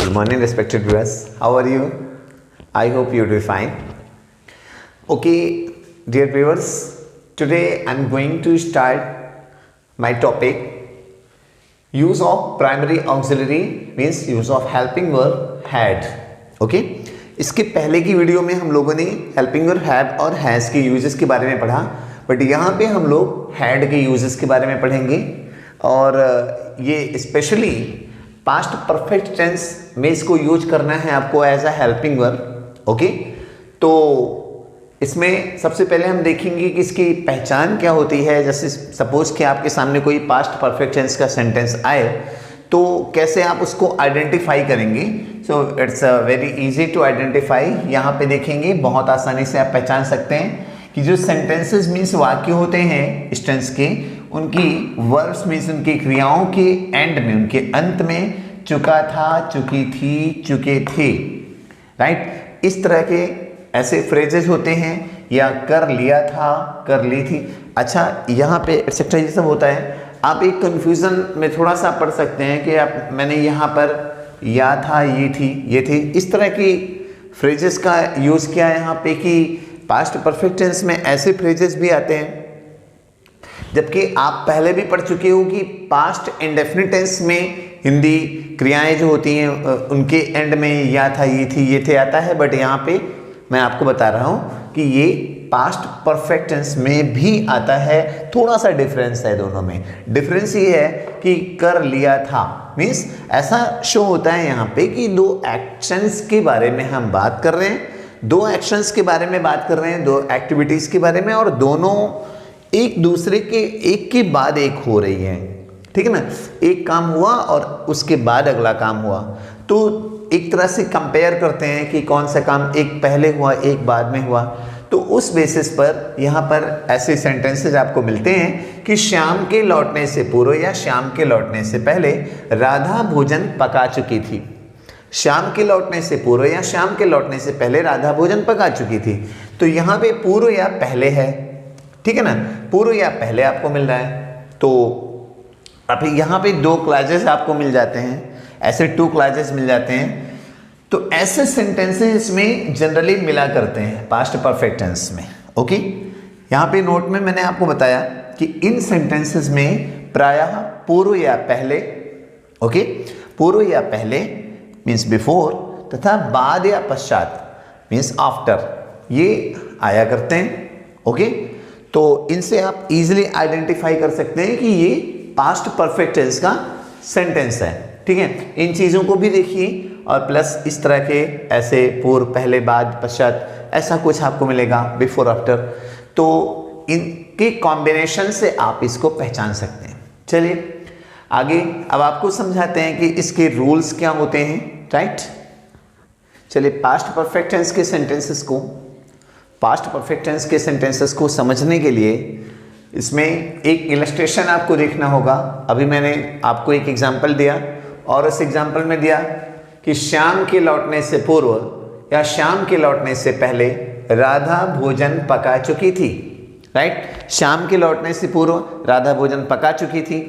Good morning, respected viewers. How are you? I hope you do fine. Okay, dear viewers, today I'm going to start my topic. Use of primary auxiliary means use of helping verb had. Okay? इसके पहले की video में हम लोगों ने helping verb have और has के uses के बारे में पढ़ा, बट यहाँ पे हम लोग हैड के यूजेस के बारे में पढ़ेंगे और ये स्पेशली पास्ट परफेक्ट टेंस में इसको यूज करना है आपको as a helping verb. Okay, तो इसमें सबसे पहले हम देखेंगे कि इसकी पहचान क्या होती है. जैसे सपोज कि आपके सामने कोई पास्ट परफेक्ट टेंस का सेंटेंस आए तो कैसे आप उसको आइडेंटिफाई करेंगे. So it's very easy to identify. यहाँ पे देखेंगे बहुत आसानी से आप पहचान सकते हैं कि जो सेंटेंसेस मीन्स वाक्य होते हैं इस टेंस के, उनकी वर्ब्स मीन्स उनकी क्रियाओं के एंड में, उनके अंत में चुका था, चुकी थी, चुके थे, राइट. इस तरह के ऐसे फ्रेजेस होते हैं, या कर लिया था, कर ली थी. अच्छा, यहाँ पे एक्सेट्रा ये सब होता है. आप एक कंफ्यूजन में थोड़ा सा पढ़ सकते हैं कि आप मैंने यहाँ पर या था, ये थी, ये थे, इस तरह की फ्रेजेस का यूज़ किया है यहाँ पे कि पास्ट परफेक्ट टेंस में ऐसे फ्रेजेस भी आते हैं. जबकि आप पहले भी पढ़ चुके हो कि पास्ट इंडेफिनिट टेंस में हिंदी क्रियाएं जो होती हैं उनके एंड में या था, ये थी, ये थे आता है, बट यहाँ पे मैं आपको बता रहा हूँ कि ये पास्ट परफेक्ट टेंस में भी आता है. थोड़ा सा डिफरेंस है दोनों में. डिफरेंस ये है कि कर लिया था मीन्स ऐसा शो होता है यहाँ पे कि दो एक्शंस के बारे में हम बात कर रहे हैं, दो एक्शंस के बारे में बात कर रहे हैं, दो एक्टिविटीज के बारे में, और दोनों एक दूसरे के एक के बाद एक हो रही हैं. ठीक है ना, एक काम हुआ और उसके बाद अगला काम हुआ, तो एक तरह से कंपेयर करते हैं कि कौन सा काम एक पहले हुआ, एक बाद में हुआ. तो उस बेसिस पर यहाँ पर ऐसे सेंटेंसेस आपको मिलते हैं कि श्याम के लौटने से पूर्व या श्याम के लौटने से पहले राधा भोजन पका चुकी थी. श्याम के लौटने से पूर्व या श्याम के लौटने से पहले राधा भोजन पका चुकी थी. तो यहाँ पे पूर्व या पहले है, ठीक है ना, पूर्व या पहले आपको मिल रहा है. तो अभी यहाँ पे दो क्लासेस आपको मिल जाते हैं, ऐसे टू क्लासेस मिल जाते हैं. तो ऐसे सेंटेंसेस में जनरली मिला करते हैं पास्ट परफेक्ट टेंस में. ओके, यहाँ पे नोट में मैंने आपको बताया कि इन सेंटेंसेस में प्रायः पूर्व या पहले, ओके, पूर्व या पहले मीन्स बिफोर, तथा बाद या पश्चात मीन्स आफ्टर, ये आया करते हैं. ओके, तो इनसे आप इजीली आइडेंटिफाई कर सकते हैं कि ये पास्ट परफेक्ट टेंस का सेंटेंस है. ठीक है, इन चीज़ों को भी देखिए, और प्लस इस तरह के ऐसे पूर्व, पहले, बाद, पश्चात, ऐसा कुछ आपको मिलेगा, बिफोर, आफ्टर. तो इनके कॉम्बिनेशन से आप इसको पहचान सकते हैं. चलिए आगे अब आपको समझाते हैं कि इसके रूल्स क्या होते हैं, राइट. चलिए पास्ट परफेक्ट टेंस के सेंटेंसेस को, पास्ट परफेक्ट टेंस के सेंटेंसेस को समझने के लिए इसमें एक इलस्ट्रेशन आपको देखना होगा. अभी मैंने आपको एक एग्जांपल दिया और उस एग्जांपल में दिया कि श्याम के लौटने से पूर्व या श्याम के लौटने से पहले राधा भोजन पका चुकी थी, राइट. श्याम के लौटने से पूर्व राधा भोजन पका चुकी थी.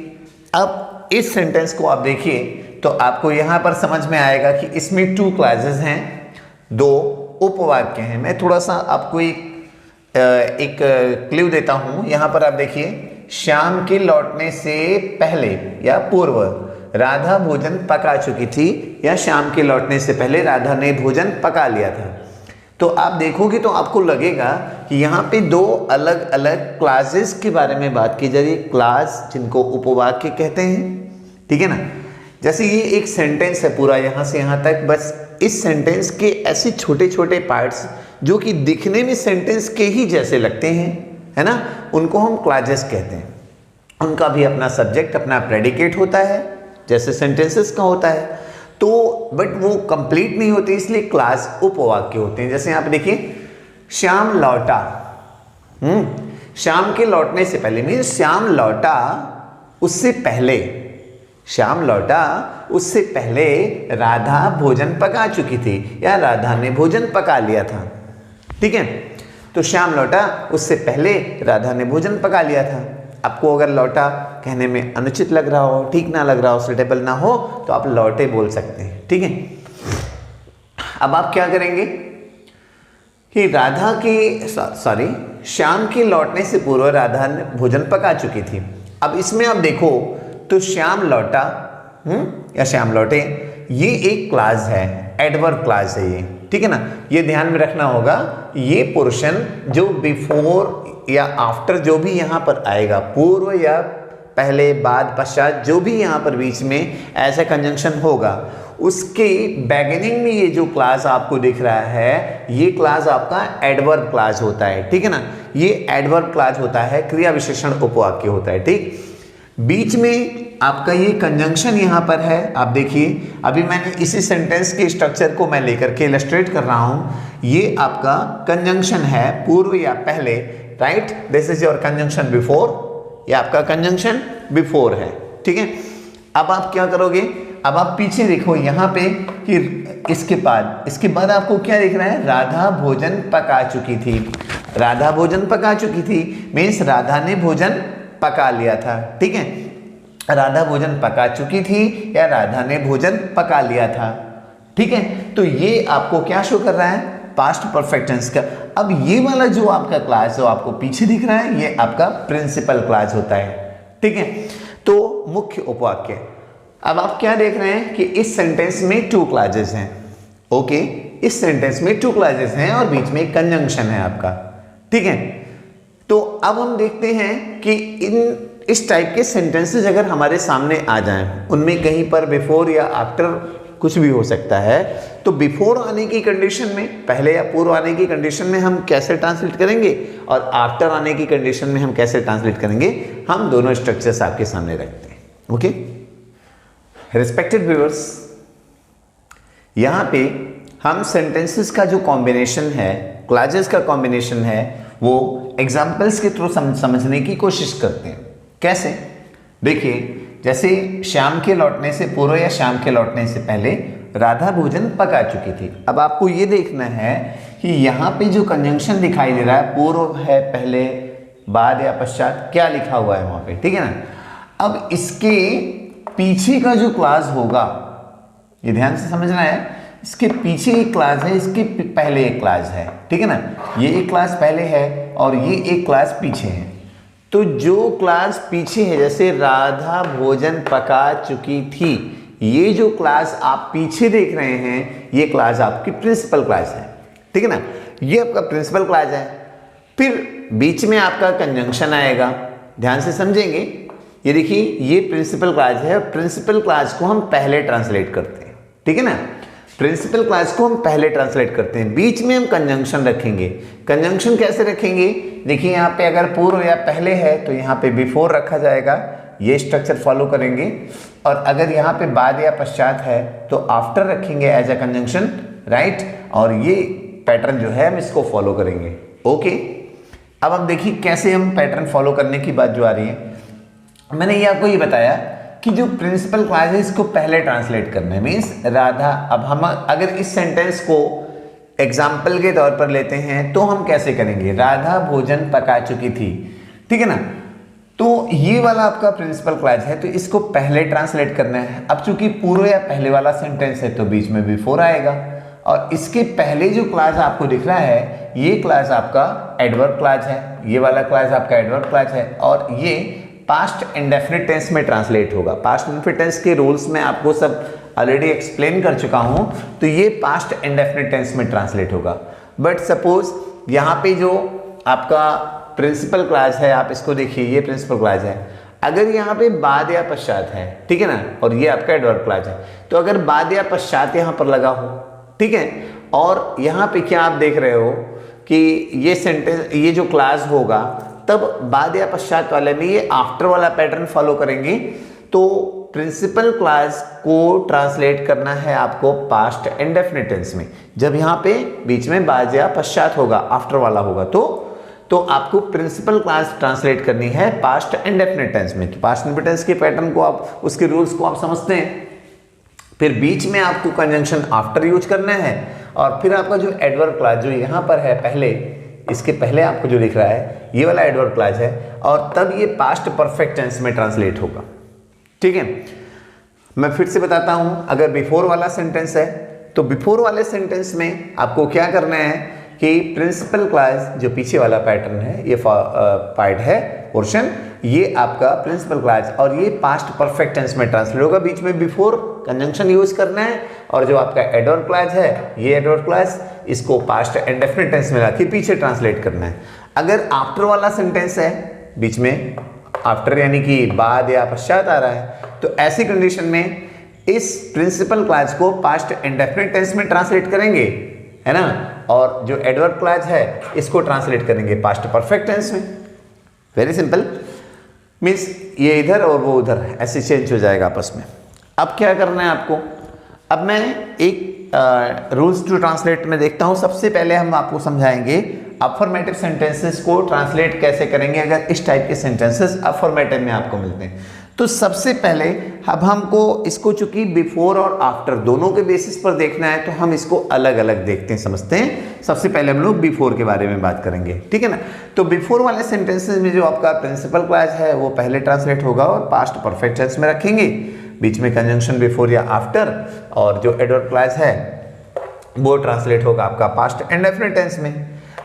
अब इस सेंटेंस को आप देखिए तो आपको यहाँ पर समझ में आएगा कि इसमें टू क्लॉजेस हैं, दो उपवाक्य हैं. मैं थोड़ा सा आपको एक क्लू देता हूँ. यहाँ पर आप देखिए, श्याम के लौटने से पहले या पूर्व राधा भोजन पका चुकी थी, या श्याम के लौटने से पहले राधा ने भोजन पका लिया था. तो आप देखोगे तो आपको लगेगा कि यहाँ पे दो अलग अलग क्लासेस के बारे में बात की जा रही है, क्लास जिनको उपवाक्य कहते हैं. ठीक है ना, जैसे ये एक सेंटेंस है पूरा यहाँ से यहाँ तक, बस इस सेंटेंस के ऐसे छोटे छोटे पार्ट्स जो कि दिखने में सेंटेंस के ही जैसे लगते हैं, है ना, उनको हम क्लासेस कहते हैं. उनका भी अपना सब्जेक्ट, अपना प्रेडिकेट होता है जैसे सेंटेंसेस का होता है, तो बट वो कंप्लीट नहीं होते, इसलिए क्लास उपवाक्य होते हैं. जैसे यहाँ पे देखिए, श्याम लौटा, श्याम के लौटने से पहले मीन्स श्याम लौटा उससे पहले, श्याम लौटा उससे पहले राधा भोजन पका चुकी थी या राधा ने भोजन पका लिया था. ठीक है, तो श्याम लौटा उससे पहले राधा ने भोजन पका लिया था. आपको अगर लौटा कहने में अनुचित लग रहा हो, ठीक ना लग रहा हो, सुटेबल ना हो, तो आप लौटे बोल सकते हैं. ठीक है, अब आप क्या करेंगे कि राधा के श्याम के लौटने से पूर्व राधा ने भोजन पका चुकी थी। अब इसमें आप देखो तो श्याम लौटा या श्याम लौटे, ये एक क्लास है, एडवर्ब क्लास है ये, ठीक है ना। ये ध्यान में रखना होगा, ये पोर्शन जो बिफोर या आफ्टर जो भी यहाँ पर आएगा, पूर्व या पहले, बाद, पश्चात, जो भी यहाँ पर बीच में ऐसा कंजंक्शन होगा, उसके बिगिनिंग में ये जो क्लास आपको दिख रहा है, ये क्लास आपका एडवर्ब क्लास होता है, ठीक है ना। ये एडवर्ब क्लास होता है, क्रिया विशेषण उपवाक्य होता है, ठीक। बीच में आपका ये कंजंक्शन यहाँ पर है, आप देखिए अभी मैंने इसी सेंटेंस के स्ट्रक्चर को मैं लेकर के इलस्ट्रेट कर रहा हूँ। ये आपका कंजंक्शन है पूर्व या पहले, right, this is your conjunction before, ये आपका कंजंक्शन बिफोर है, ठीक है। अब आप क्या करोगे, अब आप पीछे देखो यहाँ पे कि इसके बाद आपको क्या दिख रहा है, राधा भोजन पका चुकी थी। राधा भोजन पका चुकी थी मीन्स राधा ने भोजन पका लिया था, ठीक है। राधा भोजन पका चुकी थी या राधा ने भोजन पका लिया था, ठीक है। तो ये आपको क्या शो कर रहा है, पास्ट परफेक्ट टेंस का। अब ये वाला जो आपका क्लास जो आपको पीछे दिख रहा है, ये आपका प्रिंसिपल क्लास होता है, ठीक है। तो मुख्य उपवाक्य, अब आप क्या देख रहे हैं कि इस सेंटेंस में टू क्लॉजेस हैं, ओके, इस सेंटेंस में टू क्लॉजेस हैं और बीच में एक कंजंक्शन है आपका, ठीक है। तो अब हम देखते हैं कि इस टाइप के सेंटेंसेस अगर हमारे सामने आ जाएं, उनमें कहीं पर बिफोर या आफ्टर कुछ भी हो सकता है, तो बिफोर आने की कंडीशन में, पहले या पूर्व आने की कंडीशन में हम कैसे ट्रांसलेट करेंगे और आफ्टर आने की कंडीशन में हम कैसे ट्रांसलेट करेंगे, हम दोनों स्ट्रक्चर्स आपके सामने रखते हैं, ओके। रिस्पेक्टेड व्यूअर्स, यहाँ पे हम सेंटेंसेस का जो कॉम्बिनेशन है, क्लॉजेस का कॉम्बिनेशन है, वो एग्जाम्पल्स के थ्रू समझने की कोशिश करते हैं। कैसे, देखिए जैसे श्याम के लौटने से पूर्व या श्याम के लौटने से पहले राधा भोजन पका चुकी थी। अब आपको ये देखना है कि यहाँ पे जो कंजंक्शन दिखाई दे रहा है, पूर्व है, पहले, बाद या पश्चात, क्या लिखा हुआ है वहाँ पे, ठीक है ना। अब इसके पीछे का जो क्लास होगा, ये ध्यान से समझना है, इसके पीछे एक क्लास है, इसके पहले एक क्लास है, ठीक है ना। ये एक क्लास पहले है और ये एक क्लास पीछे है। तो जो क्लास पीछे है, जैसे राधा भोजन पका चुकी थी, ये जो क्लास आप पीछे देख रहे हैं, ये क्लास आपकी प्रिंसिपल क्लास है, ठीक है ना। ये आपका प्रिंसिपल क्लास है। फिर बीच में आपका कंजंक्शन आएगा, ध्यान से समझेंगे। ये देखिए, ये प्रिंसिपल क्लास है, प्रिंसिपल क्लास को हम पहले ट्रांसलेट करते हैं, ठीक है ना। प्रिंसिपल क्लास को हम पहले ट्रांसलेट करते हैं, बीच में हम कंजंक्शन रखेंगे। कंजंक्शन कैसे रखेंगे, देखिए यहाँ पे अगर पूर्व या पहले है तो यहाँ पे बिफोर रखा जाएगा, ये स्ट्रक्चर फॉलो करेंगे। और अगर यहाँ पे बाद या पश्चात है तो आफ्टर रखेंगे एज अ कंजंक्शन, राइट। और ये पैटर्न जो है हम इसको फॉलो करेंगे, ओके। अब आप देखिए कैसे हम पैटर्न फॉलो करने की बात जो आ रही है, मैंने ये आपको ये बताया कि जो प्रिंसिपल क्लास है इसको पहले ट्रांसलेट करना है, मीन्स राधा। अब हम अगर इस सेंटेंस को एग्जाम्पल के तौर पर लेते हैं तो हम कैसे करेंगे, राधा भोजन पका चुकी थी, ठीक है ना। तो ये वाला आपका प्रिंसिपल क्लास है, तो इसको पहले ट्रांसलेट करना है। अब चूंकि पूर्व या पहले वाला सेंटेंस है तो बीच में बिफोर आएगा, और इसके पहले जो क्लास आपको दिख रहा है, ये क्लास आपका एडवर्ब क्लास है, ये वाला क्लास आपका एडवर्ब क्लास है, और ये पास्ट इंडेफिनिट टेंस में ट्रांसलेट होगा। पास्ट इंडेफिनिट टेंस के रूल्स में आपको सब ऑलरेडी एक्सप्लेन कर चुका हूं, तो ये पास्ट इंडेफिनिट टेंस में ट्रांसलेट होगा। बट सपोज यहाँ पे जो आपका प्रिंसिपल क्लास है, आप इसको देखिए, ये प्रिंसिपल क्लास है, अगर यहाँ पे बाद या पश्चात है, ठीक है ना, और ये आपका एडवर्ब क्लास है, तो अगर बाद या पश्चात यहाँ पर लगा हो, ठीक है, और यहाँ पे क्या आप देख रहे हो कि ये सेंटेंस, ये जो क्लास होगा, तब बाद या पश्चात वाले में ये आफ्टर वाला पैटर्न फॉलो करेंगे। तो प्रिंसिपल क्लास को ट्रांसलेट करना है आपको पास्ट इंडेफिनिट टेंस में। जब यहाँ पे बीच में बाद या पश्चात होगा, आफ्टर वाला होगा, तो आपको प्रिंसिपल क्लास ट्रांसलेट करनी है पास्ट इंडेफिनिट टेंस में। तो पास्ट इंडेफिनिट टेंस के पैटर्न को आप, उसके रूल्स को आप समझते हैं। फिर बीच में आपको कंजंक्शन आफ्टर यूज करना है, और फिर आपका जो एडवर्ब क्लास जो यहाँ पर है पहले, इसके पहले आपको जो दिख रहा है, ये वाला एडवर्ब क्लास है, और तब ये पास्ट परफेक्ट टेंस में ट्रांसलेट होगा, ठीक है। मैं फिर से बताता हूं, अगर बिफोर वाला सेंटेंस है तो बिफोर वाले सेंटेंस में आपको क्या करना है कि प्रिंसिपल क्लास जो पीछे वाला पैटर्न है, ये पार्ट है पोर्शन, ये आपका प्रिंसिपल क्लास और ये पास्ट परफेक्ट टेंस में ट्रांसलेट होगा। बीच में बिफोर कंजंक्शन यूज करना है और जो आपका एडवर्ब क्लास है, ये एडवर्ब क्लास, इसको पास्ट इंडेफिनिट टेंस में लाके पीछे ट्रांसलेट करना है। अगर आफ्टर वाला सेंटेंस है, बीच में आफ्टर यानी कि बाद या पश्चात आ रहा है, तो ऐसी कंडीशन में इस प्रिंसिपल क्लास को पास्ट इंडेफिनिट टेंस में ट्रांसलेट करेंगे, है ना, और जो एडवर्ब क्लास है इसको ट्रांसलेट करेंगे पास्ट परफेक्ट टेंस में। वेरी सिंपल, मीन्स ये इधर और वो उधर ऐसे चेंज हो जाएगा आपस में। अब क्या करना है आपको, अब मैं एक रूल्स टू ट्रांसलेट में देखता हूँ। सबसे पहले हम आपको समझाएंगे अफर्मेटिव सेंटेंसेस को ट्रांसलेट कैसे करेंगे अगर इस टाइप के सेंटेंसेस अफर्मेटिव में आपको मिलते हैं। तो सबसे पहले अब हमको इसको चूंकि बिफोर और आफ्टर दोनों के बेसिस पर देखना है, तो हम इसको अलग अलग देखते हैं, समझते हैं। सबसे पहले हम लोग बिफोर के बारे में बात करेंगे, ठीक है ना। तो बिफोर वाले सेंटेंसेस में जो आपका प्रिंसिपल क्लास है वो पहले ट्रांसलेट होगा और पास्ट परफेक्ट टेंस में रखेंगे, बीच में कंजंक्शन बिफोर या आफ्टर, और जो एडवर्ब क्लास है वो ट्रांसलेट होगा आपका पास्ट इंडेफिनिट टेंस में।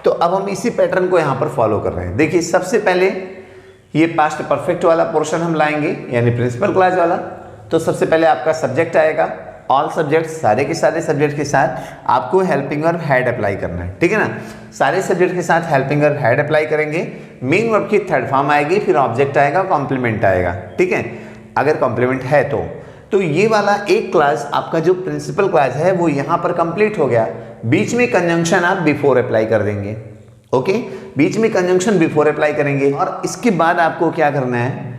तो अब हम इसी पैटर्न को यहाँ पर फॉलो कर रहे हैं। देखिए, सबसे पहले ये पास्ट परफेक्ट वाला पोर्शन हम लाएंगे, यानी प्रिंसिपल क्लास वाला। तो सबसे पहले आपका सब्जेक्ट आएगा, ऑल सब्जेक्ट, सारे के सारे सब्जेक्ट के साथ आपको हेल्पिंग वर्ब हैड अप्लाई करना है, ठीक है ना। सारे सब्जेक्ट के साथ हेल्पिंग वर्ब हैड अप्लाई करेंगे, मेन वर्ब की थर्ड फॉर्म आएगी, फिर ऑब्जेक्ट आएगा, कॉम्प्लीमेंट आएगा, ठीक है, अगर कॉम्प्लीमेंट है तो ये वाला एक क्लास आपका जो प्रिंसिपल क्लास है वो यहाँ पर कंप्लीट हो गया। बीच में कंजंक्शन आप बिफोर अप्लाई कर देंगे, ओके, बीच में कंजंक्शन बिफोर अप्लाई करेंगे। और इसके बाद आपको क्या करना है,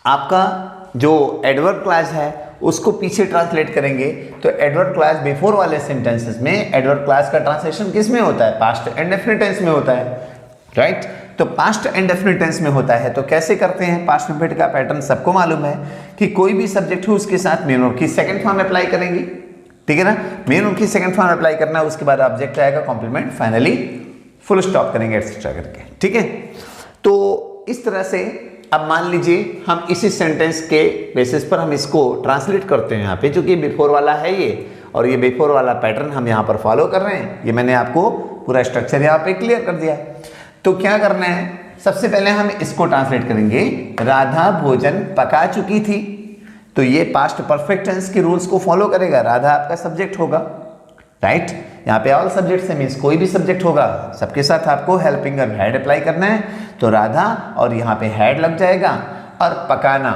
आपका जो एडवर्ब क्लास है उसको पीछे ट्रांसलेट करेंगे। तो एडवर्ब क्लास बिफोर वाले सेंटेंसेस में एडवर्ब क्लास का ट्रांसलेशन किस में होता है, पास्ट इंडेफिनिट टेंस में होता है, राइट। तो पास्ट इंडेफिनिट टेंस में होता है। तो कैसे करते हैं, पास्ट परफेक्ट का पैटर्न सबको मालूम है कि कोई भी सब्जेक्ट हो उसके साथ मेन वर्ब की सेकंड फॉर्म अप्लाई करेंगे, ठीक है ना। मेन वर्ब की सेकंड फॉर्म अप्लाई करना, उसके बाद ऑब्जेक्ट आएगा, कॉम्प्लीमेंट, फाइनली फुल स्टॉप करेंगे एक्सेट्रा करके, ठीक है। तो इस तरह से अब मान लीजिए हम इसी सेंटेंस के बेसिस पर हम इसको ट्रांसलेट करते हैं यहाँ पे, चूंकि बिफोर वाला है ये, और ये बिफोर वाला पैटर्न हम यहाँ पर फॉलो कर रहे हैं। ये मैंने आपको पूरा स्ट्रक्चर यहाँ पे क्लियर कर दिया। तो क्या करना है, सबसे पहले हम इसको ट्रांसलेट करेंगे, राधा भोजन पका चुकी थी। तो ये पास्ट परफेक्ट टेंस के रूल्स को फॉलो करेगा। राधा आपका सब्जेक्ट होगा, राइट, यहाँ पे ऑल सब्जेक्ट से मीन्स कोई भी सब्जेक्ट होगा, सबके साथ आपको हेल्पिंग वर्ब हैड अप्लाई करना है। तो राधा और यहाँ पे हैड लग जाएगा, और पकाना,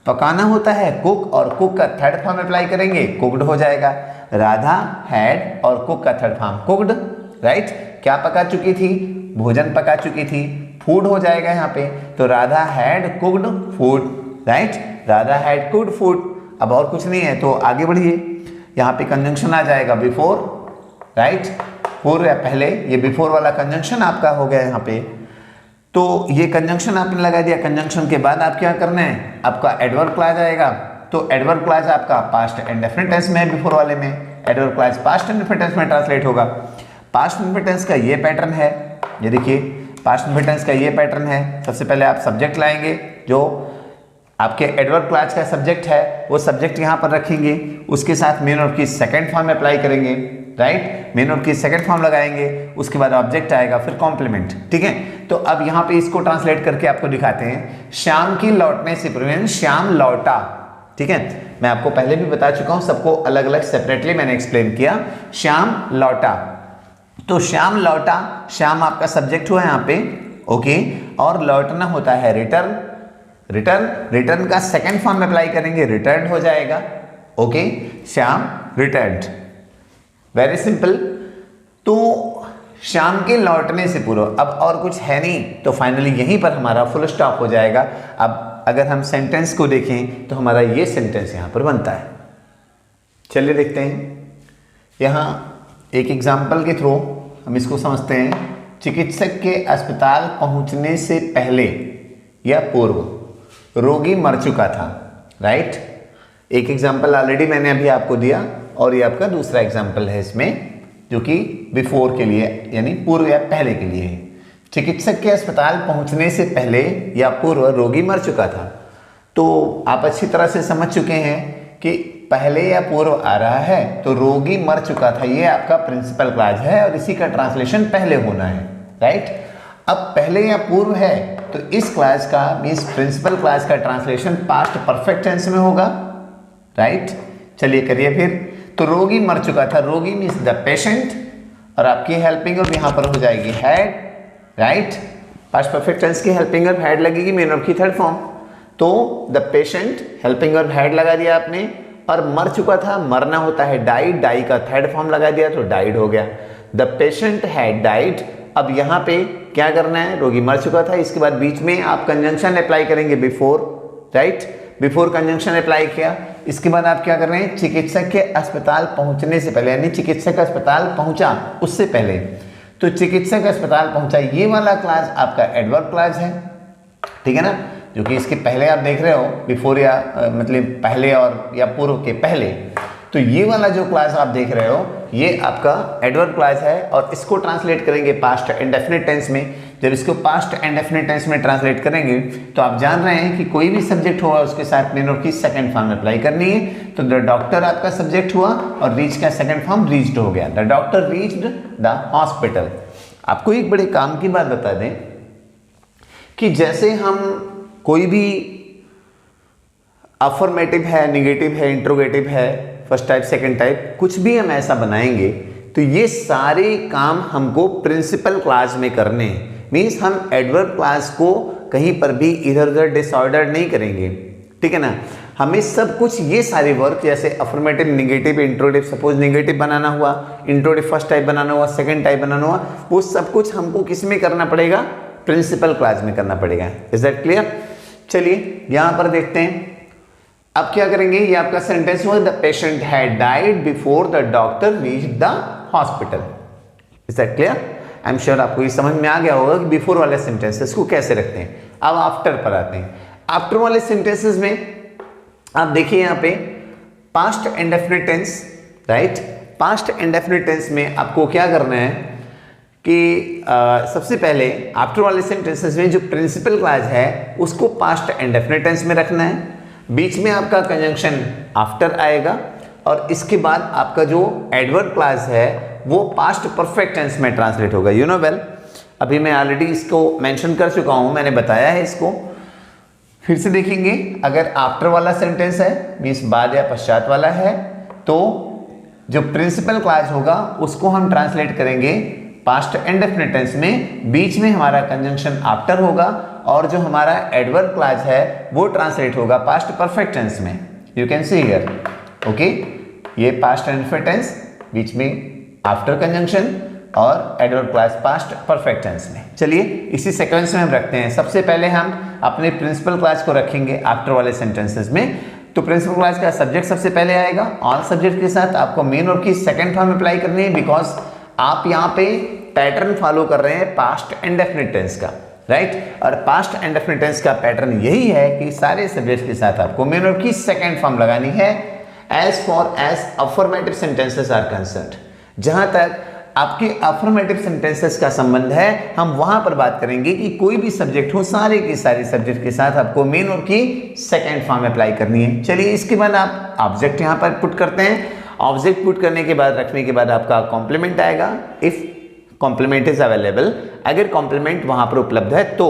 पकाना होता है कुक, और कुक का थर्ड फॉर्म अप्लाई करेंगे, कुकड हो जाएगा। राधा हैड और कुक का थर्ड फॉर्म कुकड, राइट। क्या पका चुकी थी, भोजन पका चुकी थी, फूड हो जाएगा यहाँ पे। तो Radha had cooked food, right, Radha had cooked food. अब और कुछ नहीं है तो आगे बढ़िए, यहाँ पे कंजंक्शन आ जाएगा बिफोर, राइट, पूर्व या पहले, ये बिफोर वाला कंजंक्शन आपका हो गया यहाँ पे। तो ये कंजंक्शन आपने लगा दिया। कंजंक्शन के बाद आप क्या करना है, आपका एडवर्ब क्लास आएगा। तो एडवर्ब क्लास आपका पास्ट इंडेफिनिट टेंस में है, बिफोर वाले में adverb clause past indefinite tense में ट्रांसलेट होगा। पास्ट इंडेफिनिट टेंस का ये पैटर्न है, ये देखिए, पास्ट इंडेफिनिट टेंस का ये पैटर्न है। सबसे पहले आप सब्जेक्ट लाएंगे, जो आपके एडवर्ब क्लास का सब्जेक्ट है वो सब्जेक्ट यहाँ पर रखेंगे, उसके साथ मेन वर्ब की सेकंड फॉर्म अप्लाई करेंगे, राइट, मेन वर्ब की सेकंड फॉर्म लगाएंगे, उसके बाद ऑब्जेक्ट आएगा, फिर कॉम्प्लीमेंट, ठीक है। तो अब यहाँ पे इसको ट्रांसलेट करके आपको दिखाते हैं। श्याम की लौटने से पूर्व, श्याम लौटा, ठीक है, मैं आपको पहले भी बता चुका हूँ, सबको अलग अलग सेपरेटली मैंने एक्सप्लेन किया। श्याम लौटा, तो श्याम लौटा, श्याम आपका सब्जेक्ट हुआ यहाँ पे, ओके, और लौटना होता है रिटर्न, रिटर्न, रिटर्न का सेकंड फॉर्म अप्लाई करेंगे, रिटर्न हो जाएगा, okay, Shyam return, very simple. तो श्याम के लौटने से पूर्व, अब और कुछ है नहीं, तो फाइनली यहीं पर हमारा फुल स्टॉप हो जाएगा। अब अगर हम सेंटेंस को देखें तो हमारा ये सेंटेंस यहाँ पर बनता है। चलिए देखते हैं, यहाँ एक एग्जाम्पल के थ्रू हम इसको समझते हैं। चिकित्सक के अस्पताल पहुंचने से पहले या पूर्व रोगी मर चुका था, राइट। एक एग्जाम्पल ऑलरेडी मैंने अभी आपको दिया, और ये आपका दूसरा एग्जाम्पल है इसमें, जो कि बिफोर के लिए यानी पूर्व या पहले के लिए है। चिकित्सक के अस्पताल पहुंचने से पहले या पूर्व रोगी मर चुका था। तो आप अच्छी तरह से समझ चुके हैं कि पहले या पूर्व आ रहा है तो रोगी मर चुका था, ये आपका प्रिंसिपल क्लॉज है और इसी का ट्रांसलेशन पहले होना है, राइट। अब पहले या पूर्व है तो इस क्लॉज का मींस प्रिंसिपल क्लॉज का ट्रांसलेशन पास्ट परफेक्ट टेंस में होगा, राइट। चलिए करिए फिर। तो रोगी मर चुका था, रोगी मींस द पेशेंट, और आपकी हेल्पिंग वर्ब यहाँ पर हो जाएगी had, right. Past perfect tense की हेल्पिंग वर्ब हैड लगेगी, मेन वर्ब की थर्ड फॉर्म। तो the patient helping verb had लगा दिया आपने, और मर चुका था, मरना होता है डाइड, डाई का थर्ड फॉर्म लगा दिया तो डाइड हो गया। The patient had died. अब यहाँ पे क्या करना है, रोगी मर चुका था, इसके बाद बीच में आप कंजंक्शन अप्लाई करेंगे before, right. Before conjunction apply किया, इसके बाद आप क्या कर रहे हैं, चिकित्सक के अस्पताल पहुंचने से पहले, यानी चिकित्सक अस्पताल पहुंचा उससे पहले, तो चिकित्सक अस्पताल पहुंचा, ये वाला क्लॉज आपका एडवर्ब क्लॉज है, ठीक है ना, जो कि इसके पहले आप देख रहे हो बिफोर या मतलब पहले और या पूर्व के पहले। तो ये वाला जो क्लॉज आप देख रहे हो ये आपका एडवर्ब क्लॉज है, और इसको ट्रांसलेट करेंगे पास्ट इंडेफिनिट टेंस में। जब इसको पास्ट इंडेफिनिट टेंस में ट्रांसलेट करेंगे तो आप जान रहे हैं कि कोई भी सब्जेक्ट होगा उसके साथ मेन वर्ब की सेकंड फॉर्म अप्लाई करनी है। तो द डॉक्टर आपका सब्जेक्ट हुआ और रीच का सेकंड फॉर्म रीच्ड हो गया, the doctor reached the hospital. आपको एक बड़े काम की बात बता दें कि जैसे हम कोई भी अफर्मेटिव है, निगेटिव है, इंट्रोगेटिव है, फर्स्ट टाइप सेकंड टाइप, कुछ भी हम ऐसा बनाएंगे तो ये सारे काम हमको प्रिंसिपल क्लॉज में करने हैं। मीन्स हम एडवर्ब क्लॉज को कहीं पर भी इधर उधर डिसऑर्डर नहीं करेंगे, ठीक है ना। हमें सब कुछ ये सारे वर्क जैसे affirmative, negative, interrogative, suppose negative बनाना हुआ, इंट्रोगेटिव फर्स्ट टाइप बनाना हुआ, सेकंड टाइप बनाना हुआ, वो सब कुछ हमको किस में करना पड़ेगा, प्रिंसिपल क्लॉज में करना पड़ेगा। Is that clear? चलिए यहां पर देखते हैं अब क्या करेंगे। ये आपका सेंटेंस हुआ, the patient had died before the doctor reached the hospital. Is that clear? I am sure आपको ये समझ में आ गया होगा कि बिफोर वाले सेंटेंसेस को कैसे रखते हैं। अब आफ्टर पर आते हैं। आफ्टर वाले सेंटेंसेस में आप देखिए यहाँ पे past indefinite tense, right. Past indefinite tense में आपको क्या करना है कि सबसे पहले आफ्टर वाले सेंटेंसेस में जो प्रिंसिपल क्लॉज है उसको पास्ट इंडेफिनिट टेंस में रखना है। बीच में आपका कंजंक्शन आफ्टर आएगा, और इसके बाद आपका जो एडवर्ब क्लॉज है वो पास्ट परफेक्ट टेंस में ट्रांसलेट होगा। यू नो वेल, अभी मैं ऑलरेडी इसको मेंशन कर चुका हूं, मैंने बताया है इसको। फिर से देखेंगे, अगर आफ्टर वाला सेंटेंस है मीन्स बाद या पश्चात वाला है, तो जो प्रिंसिपल क्लॉज होगा उसको हम ट्रांसलेट करेंगे पास्ट इंडेफिनिट टेंस में। बीच में हमारा कंजंक्शन आफ्टर होगा, और जो हमारा एडवर्ब क्लॉज है वो ट्रांसलेट होगा पास्ट परफेक्ट टेंस में। You can see here, okay. ये पास्ट इंडेफिनिट टेंस, बीच में आफ्टर कंजंक्शन, और adverb clause past perfect tense में। चलिए इसी सीक्वेंस में हम रखते हैं। सबसे पहले हम अपने प्रिंसिपल क्लॉज को रखेंगे आफ्टर वाले सेंटेंसेस में। तो प्रिंसिपल क्लॉज का सब्जेक्ट सबसे पहले आएगा, ऑल सब्जेक्ट के साथ आपको मेन वर्ब की सेकंड फॉर्म अप्लाई करनी है, बिकॉज आप यहाँ पे पैटर्न फॉलो कर रहे हैं पास्ट इंडेफिनिट टेंस का, राइट। और पास्ट इंडेफिनिट टेंस का पैटर्न यही है कि सारे सब्जेक्ट के साथ आपको मेन वर्ब की सेकंड फॉर्म लगानी है, as far as affirmative sentences are concerned. जहां तक आपके अफर्मेटिव सेंटेंसेस का संबंध है, हम वहां पर बात करेंगे कि कोई भी सब्जेक्ट हो, सारे के सारे सब्जेक्ट के साथ आपको मेन वर्ब की सेकंड फॉर्म अप्लाई करनी है। चलिए इसके बाद आप ऑब्जेक्ट यहां पर पुट करते हैं। ऑब्जेक्ट पुट करने के बाद, रखने के बाद आपका कॉम्प्लीमेंट आएगा, इफ कॉम्प्लीमेंट इज अवेलेबल, अगर कॉम्प्लीमेंट वहां पर उपलब्ध है तो,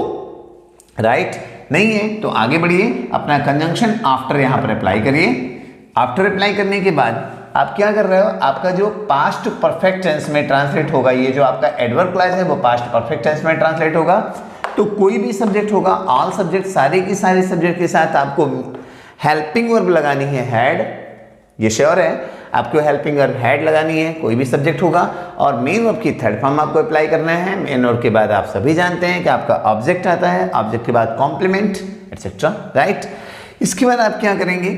राइट। नहीं है तो आगे बढ़िए, अपना कंजंक्शन आफ्टर यहां पर अप्लाई करिए। आफ्टर अप्लाई करने के बाद आप क्या कर रहे हो, आपका जो पास्ट परफेक्ट टेंस में ट्रांसलेट होगा, ये जो आपका एडवर्ब क्लॉज है वो पास्ट परफेक्ट टेंस में ट्रांसलेट होगा। तो कोई भी सब्जेक्ट होगा, ऑल सब्जेक्ट, सारे के सारे सब्जेक्ट के साथ आपको हेल्पिंग वर्ब लगानी है, हैड। ये श्योर है, आपको हेल्पिंग वर्ब हैड लगानी है, कोई भी सब्जेक्ट होगा, और मेन वर्ब की थर्ड फॉर्म आपको अप्लाई करना है। मेन वर्ब के बाद आप सभी जानते हैं कि आपका ऑब्जेक्ट आता है, ऑब्जेक्ट के बाद कॉम्प्लीमेंट एटसेट्रा, राइट। इसके बाद आप क्या करेंगे,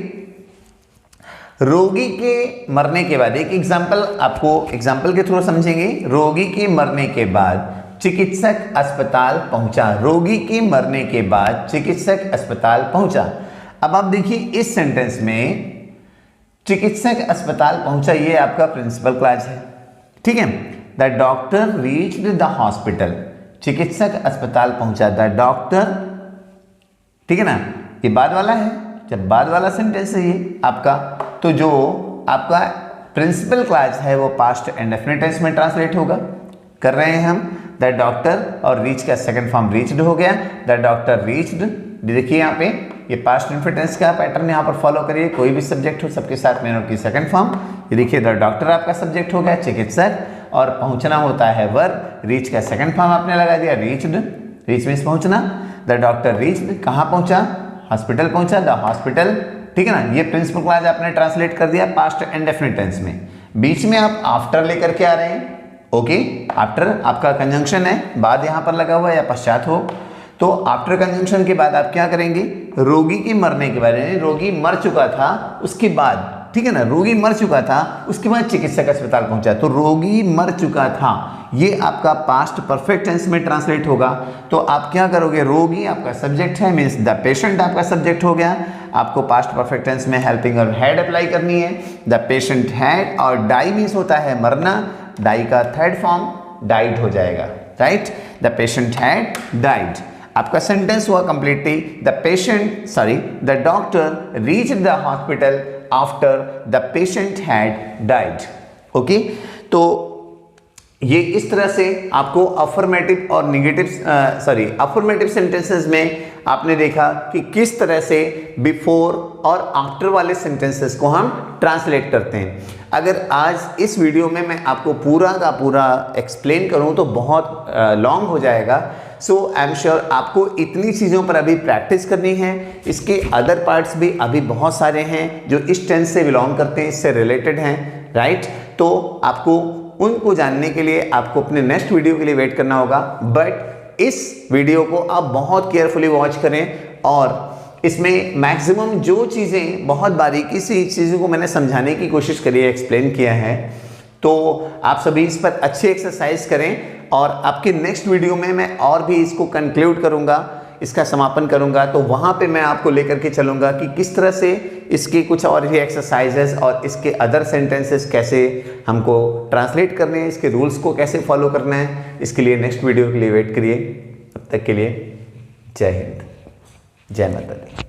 रोगी के मरने के बाद, एक एग्जाम्पल आपको एग्जाम्पल के थ्रू समझेंगे। रोगी के मरने के बाद चिकित्सक अस्पताल पहुंचा, रोगी के मरने के बाद चिकित्सक अस्पताल पहुंचा। अब आप देखिए इस सेंटेंस में चिकित्सक अस्पताल पहुंचा, ये आपका प्रिंसिपल क्लॉज है, ठीक है। The doctor reached the hospital, चिकित्सक अस्पताल पहुंचा, द डॉक्टर, ठीक है ना। ये बाद वाला है, जब बाद वाला सेंटेंस है ये आपका, तो जो आपका प्रिंसिपल क्लॉज है वो पास्ट इंडेफिनिट टेंस में ट्रांसलेट होगा। कर रहे हैं हम द डॉक्टर, और रीच का सेकंड फॉर्म रीच्ड हो गया, द डॉक्टर रीच्ड। देखिए यहाँ पे ये पास्ट इंडेफिनिट टेंस का पैटर्न यहाँ पर फॉलो करिए, कोई भी सब्जेक्ट हो सबके साथ में की सेकंड फॉर्म। ये देखिए द डॉक्टर आपका सब्जेक्ट हो गया चिकित्सक, और पहुंचना होता है वर्ब। रीच का सेकंड फॉर्म आपने लगा दिया रीच्ड, रीच मींस पहुंचना। द डॉक्टर रीच्ड, कहाँ पहुंचा? हॉस्पिटल पहुंचा, द हॉस्पिटल। ठीक है ना, ये प्रिंसिपल क्लॉज आपने ट्रांसलेट कर दिया पास्ट इंडेफिनिट टेंस में। बीच में आप आफ्टर लेकर के आ रहे हैं। ओके, आफ्टर आपका कंजंक्शन है, बाद यहां पर लगा हुआ है या पश्चात हो, तो आफ्टर कंजंक्शन के बाद आप क्या करेंगे? रोगी के मरने के बाद, यानी रोगी मर चुका था उसके बाद, ठीक है ना, रोगी मर चुका था उसके बाद चिकित्सक अस्पताल पहुंचा, तो रोगी मर चुका था, ये आपका पास्ट परफेक्ट टेंस में ट्रांसलेट होगा। तो आप क्या करोगे? रोगी आपका सब्जेक्ट है, मीन्स द पेशेंट आपका सब्जेक्ट हो गया। आपको पास्ट परफेक्ट टेंस में हेल्पिंग और हैड अप्लाई करनी है। द पेशेंट हैड, और डाई मीन्स होता है मरना, डाई का थर्ड फॉर्म डाइड हो जाएगा, right. The patient had died, आपका सेंटेंस हुआ completely the doctor reached the hospital after the patient had died. Okay, तो ये इस तरह से आपको अफर्मेटिव और अफर्मेटिव सेंटेंसेस में आपने देखा कि किस तरह से बिफोर और आफ्टर वाले सेंटेंसेस को हम ट्रांसलेट करते हैं। अगर आज इस वीडियो में मैं आपको पूरा का पूरा एक्सप्लेन करूं तो बहुत लॉन्ग हो जाएगा। सो आई एम श्योर आपको इतनी चीज़ों पर अभी प्रैक्टिस करनी है। इसके अदर पार्ट्स भी अभी बहुत सारे हैं जो इस टेंस से बिलोंग करते हैं, इससे रिलेटेड हैं, राइट। तो आपको उनको जानने के लिए आपको अपने नेक्स्ट वीडियो के लिए वेट करना होगा, बट इस वीडियो को आप बहुत केयरफुली वॉच करें, और इसमें मैक्सिमम जो चीज़ें बहुत बारीकी से इस चीज़ों को मैंने समझाने की कोशिश करी है, एक्सप्लेन किया है, तो आप सभी इस पर अच्छे एक्सरसाइज करें। और आपके नेक्स्ट वीडियो में मैं और भी इसको कंक्लूड करूंगा, इसका समापन करूंगा, तो वहाँ पे मैं आपको लेकर के चलूंगा कि किस तरह से इसके कुछ और भी एक्सरसाइजेस और इसके अदर सेंटेंसेस कैसे हमको ट्रांसलेट करने हैं, इसके रूल्स को कैसे फॉलो करना है। इसके लिए नेक्स्ट वीडियो के लिए वेट करिए। तब तक के लिए जय हिंद, जय माता दी।